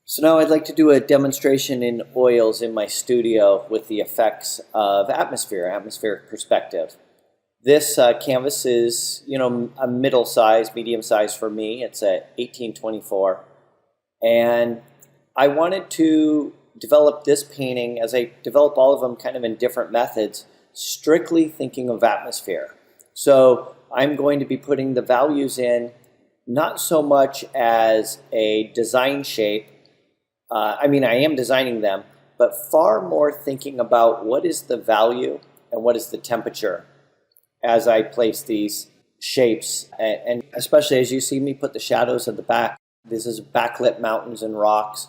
So now I'd like to do a demonstration in oils in my studio with the effects of atmospheric perspective. This canvas is, a middle size, medium size for me. It's a 1824. And I wanted to develop this painting, as I develop all of them kind of in different methods, strictly thinking of atmosphere. So I'm going to be putting the values in not so much as a design shape. I am designing them, but far more thinking about what is the value and what is the temperature as I place these shapes. And especially as you see me put the shadows at the back, this is backlit mountains and rocks.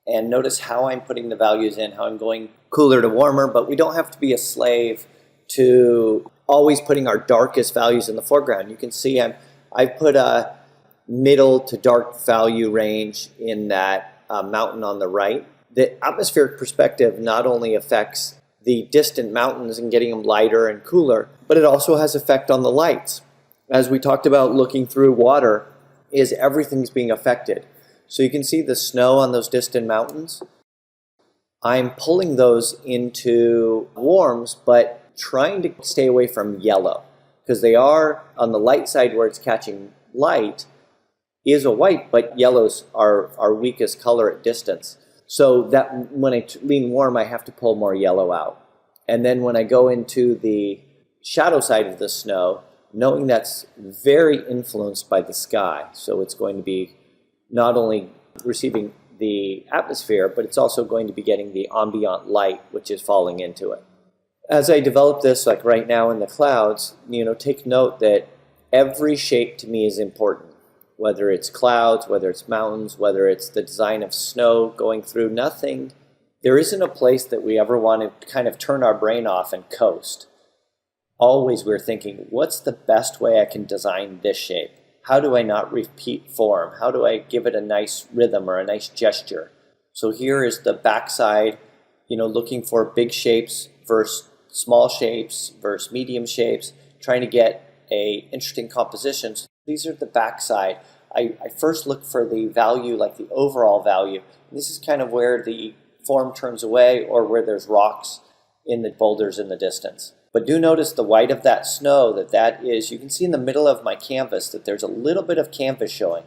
And notice how I'm putting the values in, how I'm going cooler to warmer, but we don't have to be a slave to always putting our darkest values in the foreground. You can see I've put a middle to dark value range in that mountain on the right. The atmospheric perspective not only affects the distant mountains and getting them lighter and cooler, but it also has effect on the lights. As we talked about looking through water, is everything's being affected. So you can see the snow on those distant mountains. I'm pulling those into warms, but trying to stay away from yellow, because they are on the light side where it's catching light, is a white, but yellows are our weakest color at distance. So that when I lean warm, I have to pull more yellow out. And then when I go into the shadow side of the snow, knowing that's very influenced by the sky, so it's going to be not only receiving the atmosphere, but it's also going to be getting the ambient light, which is falling into it. As I develop this, like right now in the clouds, take note that every shape to me is important. Whether it's clouds, whether it's mountains, whether it's the design of snow going through, there isn't a place that we ever want to kind of turn our brain off and coast. Always we're thinking, what's the best way I can design this shape? How do I not repeat form? How do I give it a nice rhythm or a nice gesture? So here is the backside, looking for big shapes versus small shapes versus medium shapes, trying to get a interesting composition. So these are the backside. I first look for the value, like the overall value. This is kind of where the form turns away or where there's rocks in the boulders in the distance. But do notice the white of that snow, that is, you can see in the middle of my canvas that there's a little bit of canvas showing.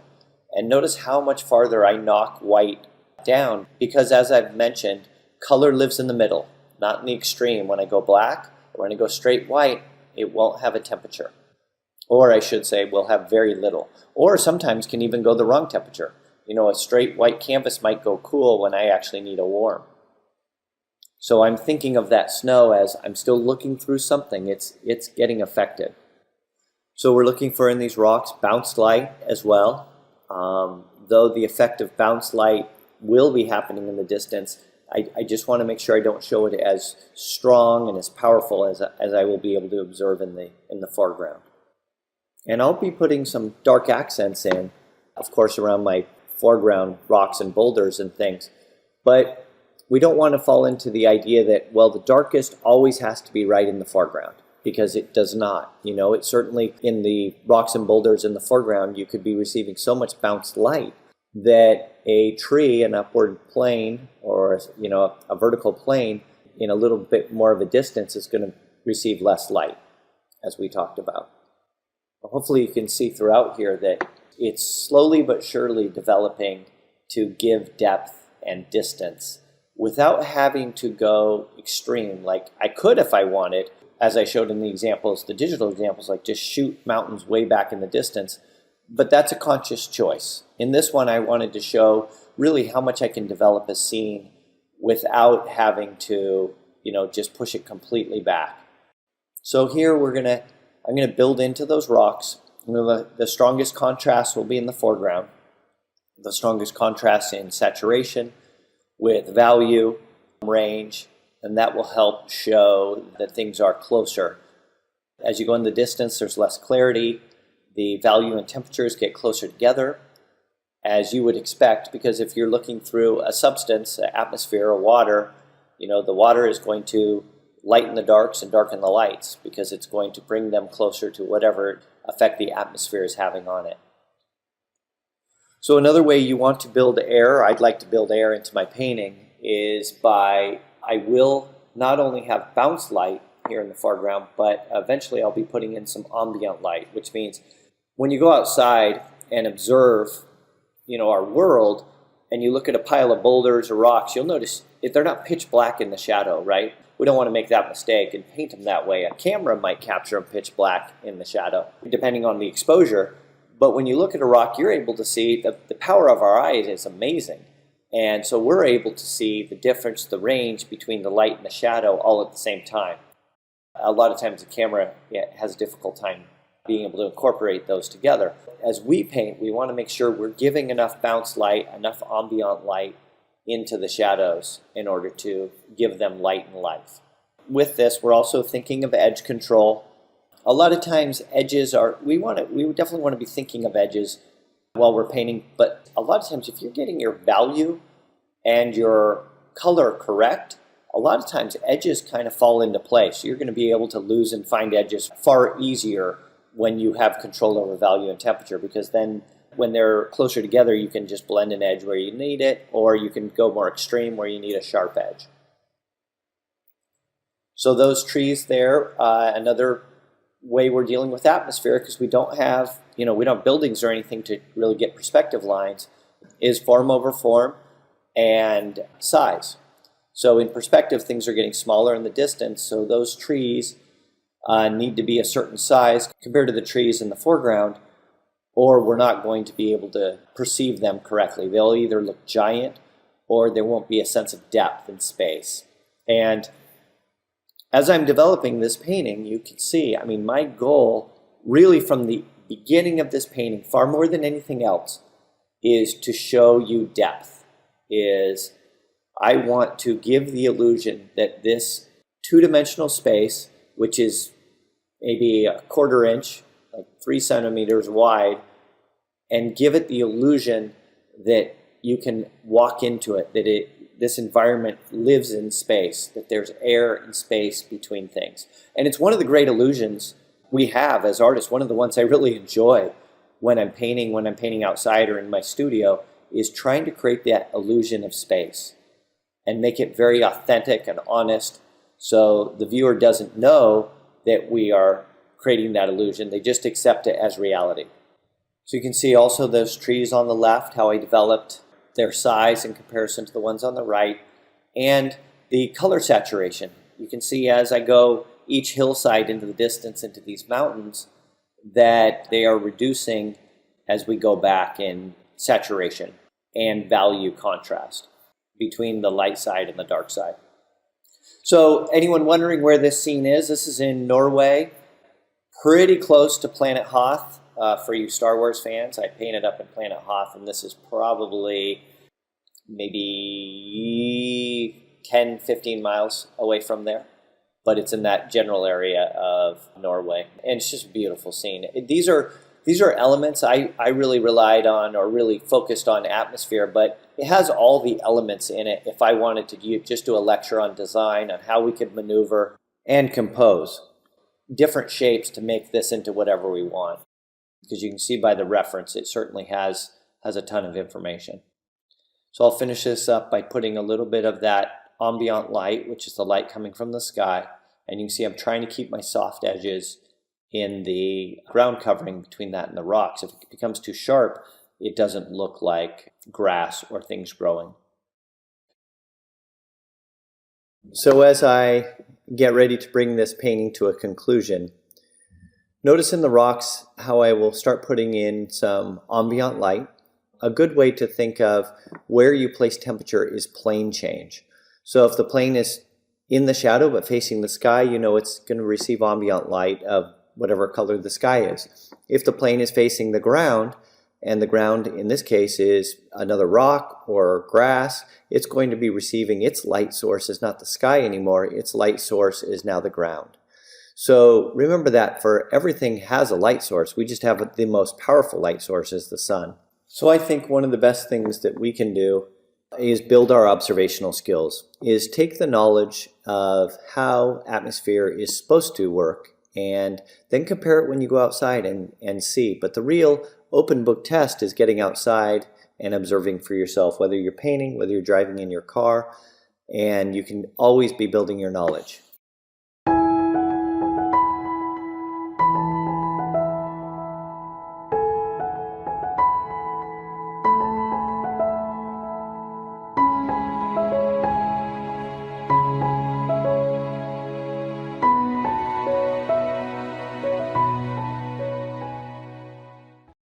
And notice how much farther I knock white down, because as I've mentioned, color lives in the middle, not in the extreme. When I go black or when I go straight white, it won't have a temperature. Or I should say, will have very little. Or sometimes can even go the wrong temperature. A straight white canvas might go cool when I actually need a warm. So I'm thinking of that snow as I'm still looking through something. It's getting affected. So we're looking for in these rocks bounced light as well. Though the effect of bounced light will be happening in the distance, I just want to make sure I don't show it as strong and as powerful as I will be able to observe in the foreground. And I'll be putting some dark accents in, of course, around my foreground rocks and boulders and things. But we don't want to fall into the idea that, well, the darkest always has to be right in the foreground, because it does not. It certainly, in the rocks and boulders in the foreground, you could be receiving so much bounced light that a tree, an upward plane, or a vertical plane in a little bit more of a distance is going to receive less light, as we talked about. Hopefully you can see throughout here that it's slowly but surely developing to give depth and distance without having to go extreme. Like I could if I wanted, as I showed in the examples, the digital examples, like just shoot mountains way back in the distance, but that's a conscious choice. In this one, I wanted to show really how much I can develop a scene without having to, just push it completely back. So here I'm going to build into those rocks. The strongest contrast will be in the foreground. The strongest contrast in saturation with value, range, and that will help show that things are closer. As you go in the distance, there's less clarity. The value and temperatures get closer together, as you would expect, because if you're looking through a substance, an atmosphere or water, the water is going to lighten the darks and darken the lights, because it's going to bring them closer to whatever effect the atmosphere is having on it. So another way you want to build air, I'd like to build air into my painting, is by, I will not only have bounce light here in the foreground, but eventually I'll be putting in some ambient light, which means when you go outside and observe, our world, and you look at a pile of boulders or rocks, you'll notice they're not pitch black in the shadow, right? We don't want to make that mistake and paint them that way. A camera might capture them pitch black in the shadow, depending on the exposure. But when you look at a rock, you're able to see that the power of our eyes is amazing. And so we're able to see the difference, the range between the light and the shadow all at the same time. A lot of times the camera has a difficult time being able to incorporate those together. As we paint, we want to make sure we're giving enough bounce light, enough ambient light into the shadows in order to give them light and life. With this, we're also thinking of edge control. A lot of times edges are, we definitely want to be thinking of edges while we're painting, but a lot of times if you're getting your value and your color correct, a lot of times edges kind of fall into place. So you're going to be able to lose and find edges far easier when you have control over value and temperature, because then when they're closer together, you can just blend an edge where you need it, or you can go more extreme where you need a sharp edge. So those trees there, another way we're dealing with atmosphere, because we don't have buildings or anything to really get perspective lines, is form over form and size. So in perspective, things are getting smaller in the distance, so those trees need to be a certain size compared to the trees in the foreground, or we're not going to be able to perceive them correctly. They'll either look giant or there won't be a sense of depth in space. And as I'm developing this painting, you can see, my goal really from the beginning of this painting, far more than anything else, is to show you depth. I want to give the illusion that this two-dimensional space, which is maybe a quarter inch, like 3 centimeters wide, and give it the illusion that you can walk into it, that this environment lives in space, that there's air and space between things. And it's one of the great illusions we have as artists. One of the ones I really enjoy when I'm painting outside or in my studio, is trying to create that illusion of space and make it very authentic and honest, so the viewer doesn't know that we are creating that illusion. They just accept it as reality. So you can see also those trees on the left, how I developed their size in comparison to the ones on the right, and the color saturation. You can see as I go each hillside into the distance into these mountains that they are reducing as we go back in saturation and value contrast between the light side and the dark side. So anyone wondering where this scene is, this is in Norway, pretty close to Planet Hoth. For you Star Wars fans, I painted up in Planet Hoth, and this is probably maybe 10-15 miles away from there, but it's in that general area of Norway, and it's just a beautiful scene. These are elements I really relied on, or really focused on atmosphere, but it has all the elements in it if I wanted to just do a lecture on design, on how we could maneuver and compose different shapes to make this into whatever we want. Because you can see by the reference, it certainly has a ton of information. So I'll finish this up by putting a little bit of that ambient light, which is the light coming from the sky. And you can see I'm trying to keep my soft edges in the ground covering between that and the rocks. If it becomes too sharp, it doesn't look like grass or things growing. So as I get ready to bring this painting to a conclusion, notice in the rocks how I will start putting in some ambient light. A good way to think of where you place temperature is plane change. So if the plane is in the shadow but facing the sky, you know it's going to receive ambient light of whatever color the sky is. If the plane is facing the ground, and the ground in this case is another rock or grass, it's going to be receiving its light source is not the sky anymore, its light source is now the ground. So remember that for everything has a light source. We just have the most powerful light source is the sun. So I think one of the best things that we can do is build our observational skills, is take the knowledge of how atmosphere is supposed to work and then compare it when you go outside and see. But the real open book test is getting outside and observing for yourself, whether you're painting, whether you're driving in your car, and you can always be building your knowledge.